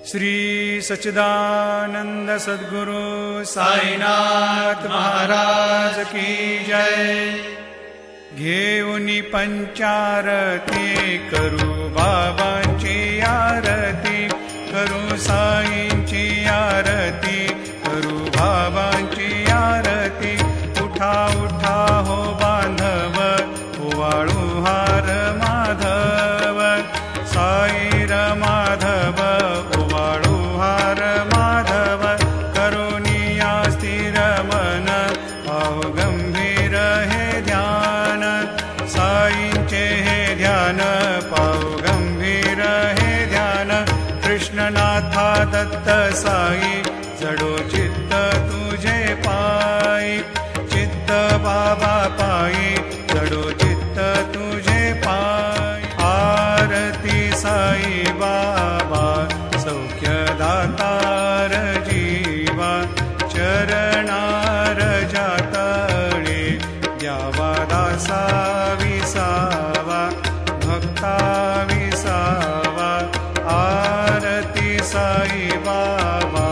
श्री सच्चिदानंद सद्गुरु साईनाथ महाराज की जय। घेऊनी पंचारती करू बाबांची आरती, करू साईंची आरती, करू बाबांची आरती। उठा उठा हो बांधव, ओवाळू हार माधव, साईर माधव ओवाळू हार माधव। करुणिया स्थिर मन पाहु गंभीर हे ध्यान, साईंचे हे ध्यान पाहु गंभीर हे ध्यान। कृष्णनाथा दत्त साई जडो चित्त तुझे पायी, चित्त बाबा पायी जडो चित्त तुझे पायी। आरती साई बाबा सौख्यदातार जीवा, चरणार जातळे द्यावा दासा विसावा, भक्ता विसावा। आरती साई बाबा